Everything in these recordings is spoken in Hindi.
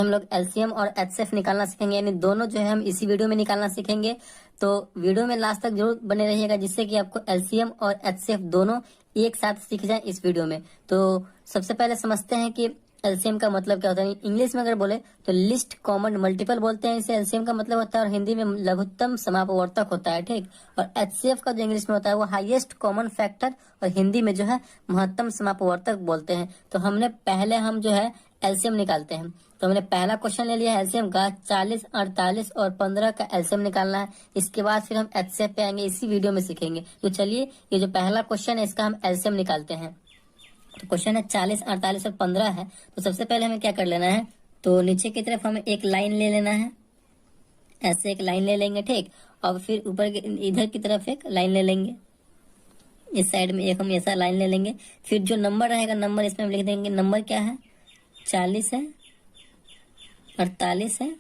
हम लोग एलसीएम और एचसीएफ निकालना सीखेंगे, यानी दोनों जो है हम इसी वीडियो में निकालना सीखेंगे। तो वीडियो में लास्ट तक जरूर बने रहिएगा, जिससे कि आपको एलसीएम और एचसीएफ दोनों एक साथ सीख जाए इस वीडियो में। तो सबसे पहले समझते हैं कि एलसीएम का मतलब क्या होता है। इंग्लिश में अगर बोले तो लिस्ट कॉमन मल्टीपल बोलते हैं इसे, एलसीएम का मतलब होता है, और हिंदी में लघुत्तम समापवर्तक होता है, ठीक। और एचसीएफ का जो इंग्लिश में होता है वो हाईएस्ट कॉमन फैक्टर, और हिंदी में जो है महत्तम समापवर्तक बोलते हैं। तो हम जो है एलसीएम निकालते हैं। तो हमने पहला क्वेश्चन ले लिया एलसीएम का, 40, 48 और 15 का एलसीएम निकालना है। इसके बाद फिर हम एचसीएफ पे आएंगे, इसी वीडियो में सीखेंगे। तो चलिए ये जो पहला क्वेश्चन है इसका हम एलसीएम निकालते हैं। तो क्वेश्चन है 40, 48 और 15 है। तो सबसे पहले हमें क्या कर लेना है, तो नीचे की तरफ हमें एक लाइन ले लेना है, ऐसे एक लाइन ले लेंगे, ठीक। और फिर ऊपर इधर की तरफ एक लाइन ले लेंगे, इस साइड में एक हम ऐसा लाइन ले लेंगे। फिर जो नंबर रहेगा, नंबर इसमें हम लिख देंगे। नंबर क्या है, 40 है, 48 है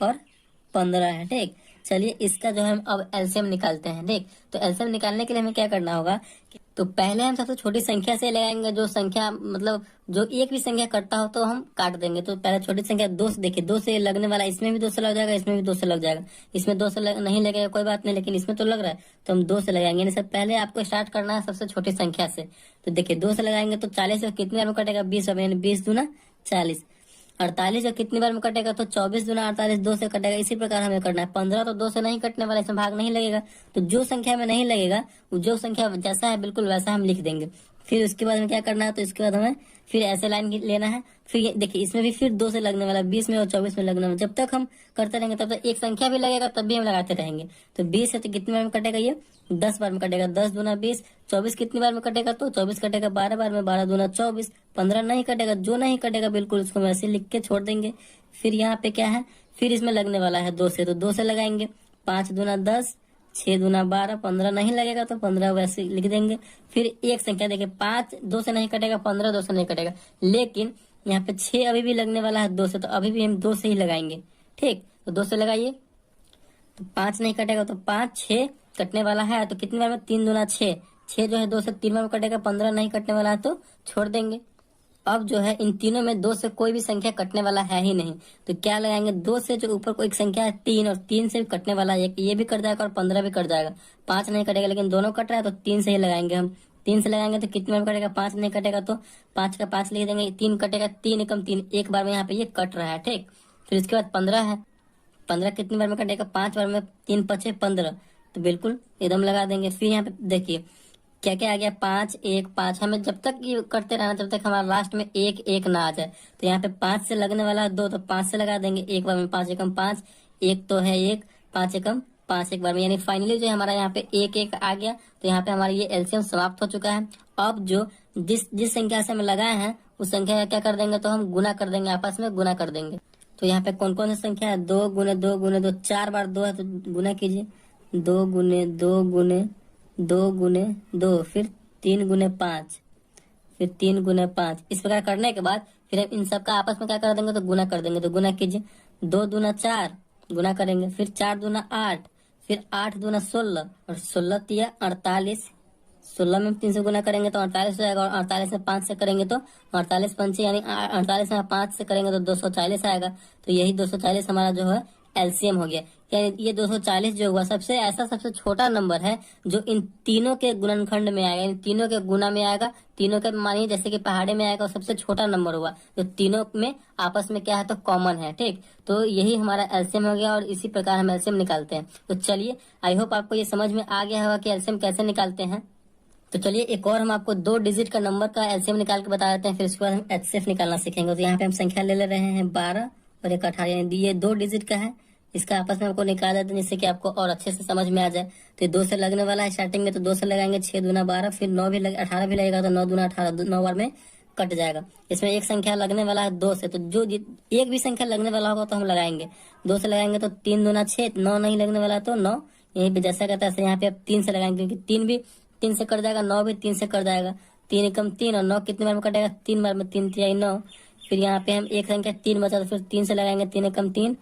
और 15 है, ठीक। चलिए इसका जो है हम अब एलसीएम निकालते हैं, ठीक। तो एलसीएम निकालने के लिए हमें क्या करना होगा, तो पहले हम सबसे छोटी संख्या से लगाएंगे। जो संख्या मतलब जो एक भी संख्या कटता हो तो हम काट देंगे। तो पहले छोटी संख्या 2 से, देखिए 2 से लगने वाला, इसमें भी 2 से लग जाएगा, इसमें भी 2 से लग जाएगा। इसमें 2 से नहीं लगेगा कोई बात नहीं, लेकिन इसमें तो लग रहा है तो हम 2 से लगाएंगे। यानी सब पहले आपको स्टार्ट करना है सबसे छोटी संख्या से। तो देखिए 2 से लगाएंगे तो 40 से कितनी बार में कटेगा, 20 बार, यानी 20 दूना 40। 48 कितनी बार में कटेगा, तो 24 दूना 48, 2 से कटेगा। इसी प्रकार हमें करना है। 15 तो 2 से नहीं कटने वाला, इसमें भाग नहीं लगेगा। तो जो संख्या में नहीं लगेगा, जो संख्या जैसा है बिल्कुल वैसा हम लिख देंगे। फिर उसके बाद हमें क्या करना है, तो इसके बाद हमें फिर ऐसे लाइन लेना है। फिर देखिए इसमें भी फिर 2 से लगने वाला, 20 में और 24 में लगने वाला। जब तक हम करते रहेंगे तब तक एक संख्या भी लगेगा, तब भी हम लगाते रहेंगे। तो 20 है तो कितनी बार में कटेगा, ये 10 बार में कटेगा, 10 दूना 20। 24 कितनी बार में कटेगा, तो 24 कटेगा 12 बार में, 12 दूना 24। 15 नहीं कटेगा, जो नहीं कटेगा बिल्कुल उसको हम ऐसे लिख के छोड़ देंगे। फिर यहाँ पे क्या है, फिर इसमें लगने वाला है 2 से, तो 2 से लगाएंगे। 5 दूना 10, 6 दूना 12, 15 नहीं लगेगा तो 15 वैसे लिख देंगे। फिर एक संख्या देखिए 5 2 से नहीं कटेगा, 15 2 से नहीं कटेगा, लेकिन यहाँ पे 6 अभी भी लगने वाला है 2 से, तो अभी भी हम 2 से ही लगाएंगे, ठीक। तो 2 से लगाइए, तो 5 नहीं कटेगा, तो 5, 6 कटने वाला है तो कितनी बार में, 3 दूना 6, 6 जो है 2 से 3 बार में कटेगा। 15 नहीं कटने वाला है तो छोड़ देंगे। अब जो है इन तीनों में 2 से कोई भी संख्या कटने वाला है ही नहीं, तो क्या लगाएंगे, 2 से जो ऊपर कोई एक संख्या है 3, और 3 से भी कटने वाला है, ये भी कट जाएगा और 15 भी कट जाएगा। 5 नहीं कटेगा, लेकिन दोनों कट रहा है तो 3 से ही लगाएंगे हम। 3 से लगाएंगे तो कितने बार में कटेगा, 5 नहीं कटेगा तो 5 का 5 लिख देंगे। 3 कटेगा, 3 एकम 3, एक बार में यहाँ पे ये कट रहा है, ठीक। फिर इसके बाद 15 है, 15 कितनी बार में कटेगा, 5 बार में, 3 5 15, तो बिल्कुल एकदम लगा देंगे। फिर यहाँ पे देखिए क्या क्या आ गया, 5 1 5। हमें जब तक ये करते रहना जब तक हमारा लास्ट में 1 1 ना आ जाए। तो यहाँ पे 5 से लगने वाला 2, तो 5 से लगा देंगे एक बार में। 5 एकम 5, 1 तो है 1, 5 एकम 5 एक बार में, यानी फाइनली जो हमारा यहाँ पे 1 1 आ गया। तो यहाँ पे हमारा ये एलसीएम समाप्त हो चुका है। अब जो जिस संख्या से हम लगाए हैं उस संख्या का क्या कर देंगे, तो हम गुना कर देंगे, आपस में गुना कर देंगे। तो यहाँ पे कौन कौन सी संख्या है, 2 गुने 2 गुने 2, 4 बार 2 है तो गुना कीजिए, 2 गुने 2 गुने 2 गुने 2, फिर 3 गुने 5, फिर 3 गुने 5। इस प्रकार करने के बाद फिर हम इन सब का आपस में क्या कर देंगे, तो गुना कर देंगे। तो गुना कीजिए, 2 दूना 4 गुना करेंगे, फिर 4 दूना 8, फिर 8 दूना 16, और 16 तिया 48। 16 में 3 से गुना करेंगे तो 48 हो जाएगा, और 48 में 5 से करेंगे तो 48 पंचे, यानी 48 में 5 से करेंगे तो 240 आएगा। तो यही 240 हमारा जो है एलसीएम हो गया। यानी ये 240 जो हुआ सबसे छोटा नंबर है जो इन तीनों के गुणनखंड में आएगा, इन तीनों के गुना में आएगा। तीनों के मानिए जैसे कि पहाड़े में आएगा, सबसे छोटा नंबर हुआ जो तीनों में आपस में क्या है, तो कॉमन है, ठीक। तो यही हमारा एलसीएम हो गया, और इसी प्रकार हम एलसीएम निकालते हैं। तो चलिए आई होप आपको ये समझ में आ गया होगा कि एलसीएम कैसे निकालते हैं। तो चलिए एक और हम आपको 2 डिजिट का नंबर का एलसीएम निकाल के बता देते हैं, फिर उसके बाद हम एचसीएफ निकालना सीखेंगे। तो यहाँ पे हम संख्या ले रहे हैं 12 और एक 18, ये 2 डिजिट का है। इसका आपस में आपको निकाल देते हैं जिससे कि आपको और अच्छे से समझ में आ जाए। तो 2 से लगने वाला है स्टार्टिंग में, तो 2 से लगाएंगे, 6 दूना 12, फिर 9 भी 18 भी लगेगा, तो 9 दूना 18, 9 बार में कट जाएगा। इसमें एक संख्या लगने वाला है 2 से, तो जो एक भी संख्या लगने वाला होगा तो हम लगाएंगे। 2 से लगाएंगे तो 3 दूना 6, 9 नहीं लगने वाला तो 9, यहीं पे जैसा कहता है यहाँ पे आप 3 से लगाएंगे, क्योंकि 3 भी 3 से कट जाएगा, 9 भी 3 से कट जाएगा। 3 एकम 3, और 9 कितने बार में कटेगा, 3 बार में, 3 तिहाई 9। फिर यहाँ पे हम एक संख्या 3 बचा, तो फिर 3 से लगाएंगे, 3 एकम 3,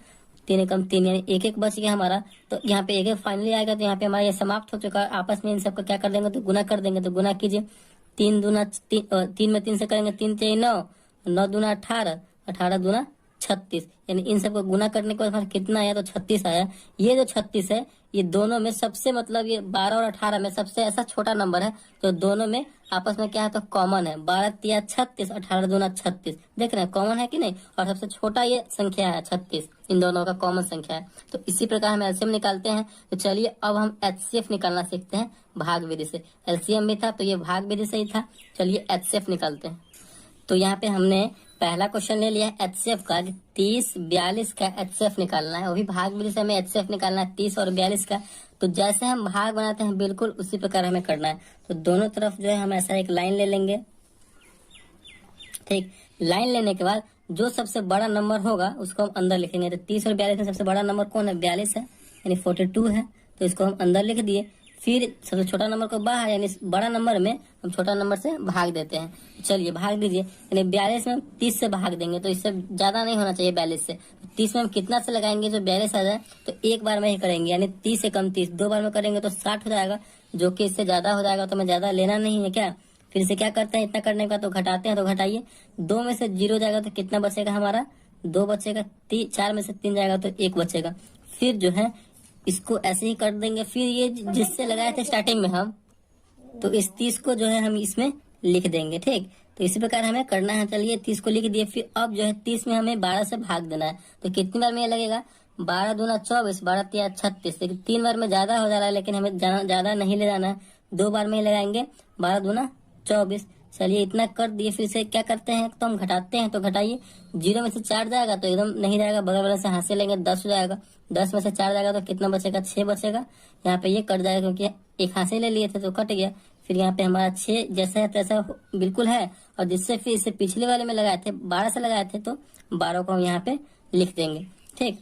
3 एकम 3, यानी 1 1 बच गया हमारा। तो यहाँ पे 1 1 फाइनली आएगा। तो यहाँ पे हमारा ये समाप्त हो चुका है। आपस में इन सबका क्या कर देंगे, तो गुना कर देंगे। तो गुना कीजिए, 3 दूना 3 में 3 से करेंगे, 3 तिहाई 9, 9 दूना 18, 18 दूना 36, यानी इन सबको गुना करने के बाद हमारा कितना आया, तो 36 आया। ये जो 36 है ये दोनों में सबसे मतलब ये 12 और 18 में सबसे ऐसा छोटा नंबर है जो दोनों में आपस में क्या है, तो कॉमन है। 12 तिया 36, 18 दूना 36, देख रहे हैं कॉमन है कि नहीं। और सबसे छोटा ये संख्या है 36, इन दोनों का कॉमन संख्या है। तो इसी प्रकार हम एलसीएम निकालते हैं। तो चलिए अब हम एचसीएफ निकालना सीखते हैं भाग विधि से। एलसीएम भी था तो ये भाग विधि से ही था। चलिए एचसीएफ निकालते हैं। तो यहाँ पे हमने पहला क्वेश्चन ले लिया है एचसीएफ का, 30 42 का एचसीएफ निकालना है। वो भी भाग विधि से हमें एचसीएफ निकालना है 30 और 42 का। तो जैसे हम भाग बनाते हैं बिल्कुल उसी प्रकार हमें करना है। तो दोनों तरफ जो है हम ऐसा एक लाइन ले लेंगे, ठीक। लाइन लेने के बाद जो सबसे बड़ा नंबर होगा उसको हम अंदर लिखेंगे। तो 30 और 42 में सबसे बड़ा नंबर कौन है, 42 है, यानी 42 है। तो इसको हम अंदर लिख दिए। फिर सबसे छोटा नंबर को बाहर, यानी बड़ा नंबर में हम छोटा नंबर से भाग देते हैं। चलिए भाग दीजिए, यानी 42 में हम 30 से भाग देंगे। तो इससे ज्यादा नहीं होना चाहिए 42 से। 30 में हम कितना से लगाएंगे जो 42 आ जाए, तो एक बार में ही करेंगे, यानी 30 से कम 30। 2 बार में करेंगे तो 60 हो जाएगा, जो कि इससे ज्यादा हो जाएगा। तो हमें ज्यादा लेना नहीं है क्या। फिर से क्या करते हैं, इतना करने के बाद तो घटाते हैं। तो घटाइए, 2 में से 0 जाएगा तो कितना बचेगा हमारा, 2 बचेगा। 4 में से 3 जाएगा तो 1 बचेगा। फिर जो है इसको ऐसे ही कर देंगे। फिर ये जिससे लगाए थे स्टार्टिंग में हम, तो इस 30 को जो है हम इसमें लिख देंगे, ठीक। तो इसी प्रकार हमें करना है। चलिए 30 को लिख दिए। फिर अब जो है 30 में हमें 12 से भाग देना है। तो कितनी बार में ये लगेगा, 12 दूना 24, 12 तिया 36। लेकिन 3 बार में ज्यादा हो जा रहा है, लेकिन हमें ज्यादा नहीं ले जाना है, 2 बार में ही लगाएंगे। 12 दूना 24। चलिए इतना कर दिए। फिर से क्या करते हैं, तो हम घटाते हैं। तो घटाइए, 0 में से 4 जाएगा तो एकदम नहीं जाएगा, बगल वाले से हाथ से लेंगे, 10 हो जाएगा। 10 में से 4 जाएगा तो कितना बचेगा, 6 बचेगा। यहाँ पे ये कट जाएगा क्योंकि एक हाथ से ले लिए थे तो कट गया। फिर यहाँ पे हमारा 6 जैसा है तैसा बिल्कुल है। और जिससे फिर इसे पिछले वाले में लगाए थे 12 से लगाए थे, तो 12 को हम यहाँ पे लिख देंगे, ठीक।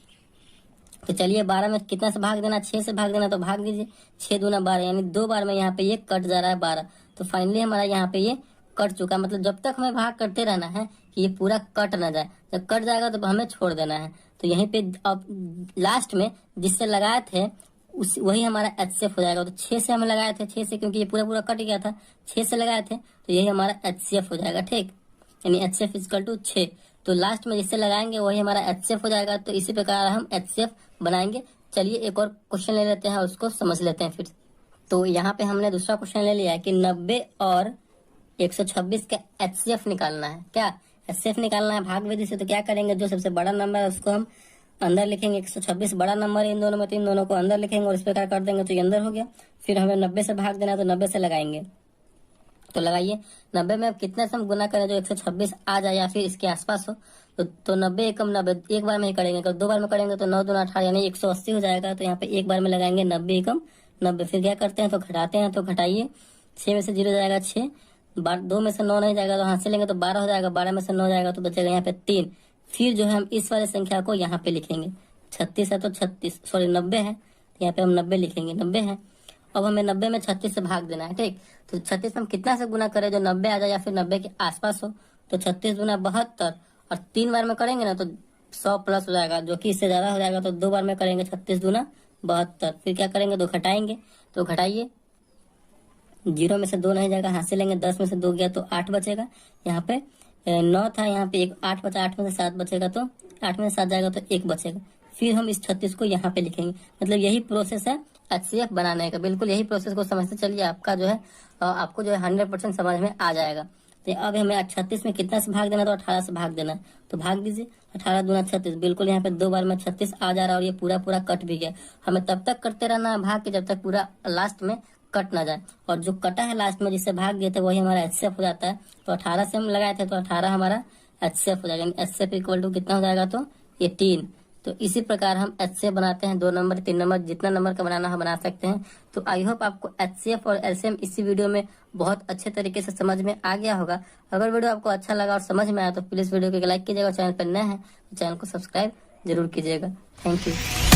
तो चलिए 12 में कितना से भाग देना, 6 से भाग देना। तो भाग दीजिए, 6 दूना 12, यानी 2 बार में यहाँ पे ये कट जा रहा है 12। तो फाइनली हमारा यहाँ पे ये कट चुका। मतलब जब तक हमें भाग करते रहना है कि ये पूरा कट ना जाए। जब कट जाएगा तो हमें छोड़ देना है। तो यहीं पे अब लास्ट में जिससे लगाए थे वही हमारा एचसीएफ हो जाएगा। तो 6 से हम लगाए थे, 6 से, क्योंकि ये पूरा कट गया था, 6 से लगाए थे, तो यही हमारा एचसीएफ हो जाएगा, ठीक। यानी एचसीएफ इक्वल टू 6। तो लास्ट में जिससे लगाएंगे वही हमारा एचसीएफ हो जाएगा। तो इसी प्रकार हम एचसीएफ बनाएंगे। चलिए एक और क्वेश्चन ले लेते हैं, उसको समझ लेते हैं फिर। तो यहाँ पे हमने दूसरा क्वेश्चन ले लिया है कि 90 और 126 का एचसीएफ निकालना है। क्या एचसीएफ निकालना है भाग विधि से। तो क्या करेंगे, जो सबसे बड़ा नंबर है उसको हम अंदर लिखेंगे। 126 बड़ा नंबर है इन दोनों में, तो इन दोनों को अंदर लिखेंगे और इस प्रकार कर देंगे तो ये अंदर हो गया। फिर हमें 90 से भाग देना है, तो 90 से लगाएंगे। तो लगाइए, 90 में अब कितने से हम गुना करें जो 126 आ जाए या फिर इसके आसपास हो। तो 90 एकम 90 एक बार में ही करेंगे। अगर 2 बार में करेंगे तो 9 दूना 18, यानी 180 हो जाएगा। तो यहाँ पे एक बार में लगाएंगे 90 एकम 90। फिर क्या करते हैं, तो घटाते हैं। तो घटाइए, 6 में से 0 जाएगा 6, 2 में से 9 नहीं जाएगा तो हाथ से लेंगे तो 12 हो जाएगा। 12 में से 9 जाएगा तो बचेगा यहाँ पे 3। फिर जो है हम इस वाले संख्या को यहाँ पे लिखेंगे। 36 है तो 36, सॉरी 90 है, तो यहाँ पे हम 90 लिखेंगे, 90 है। अब हमें 90 में 36 से भाग देना है, ठीक। तो 36 हम कितना से गुना करें जो 90 आ जाए या फिर 90 के आसपास हो। तो 36 गुना 72, और 3 बार में करेंगे ना तो 100 प्लस हो जाएगा, जो कि इससे ज्यादा हो जाएगा। तो 2 बार में करेंगे 36 गुना 72। फिर क्या करेंगे, तो घटाएंगे। तो घटाइए, 0 में से 2 नहीं जाएगा, हाथ से लेंगे, 10 में से 2 गया तो 8 बचेगा। यहाँ पे 9 था, यहाँ पे 8 बचा, 8 में से 7 बचेगा, तो 8 में से 7 जाएगा तो 1 बचेगा। फिर हम इस 36 को यहाँ पे लिखेंगे। मतलब यही प्रोसेस है एचसीएफ बनाने का। बिल्कुल यही प्रोसेस को समझते चलिए, आपका जो है आपको जो है 100% समझ में आ जाएगा। तो अब हमें 36 में कितना से भाग देना, तो 18 से भाग देना। तो भाग दीजिए, 18 दूना 36, बिल्कुल यहाँ पे 2 बार में 36 आ जा रहा है और ये पूरा कट भी गया। हमें तब तक करते रहना है भाग के जब तक पूरा लास्ट में कट ना जाए। और जो कटा है लास्ट में जिससे भाग दिए थे वही हमारा एचसीएफ हो जाता है। तो 18 से हम लगाए थे तो 18 हमारा एचसीएफ हो जाएगा। एचसीएफ इक्वल टू कितना हो जाएगा, तो ये 3। तो इसी प्रकार हम एचसीएफ बनाते हैं। 2 नंबर 3 नंबर जितना नंबर का बनाना हम बना सकते हैं। तो आई होप आपको एचसीएफ और एलसीएम इसी वीडियो में बहुत अच्छे तरीके से समझ में आ गया होगा। अगर वीडियो आपको अच्छा लगा और समझ में आया तो प्लीज वीडियो को लाइक कीजिएगा। चैनल पर नए हैं तो चैनल को सब्सक्राइब जरूर कीजिएगा। Thank you.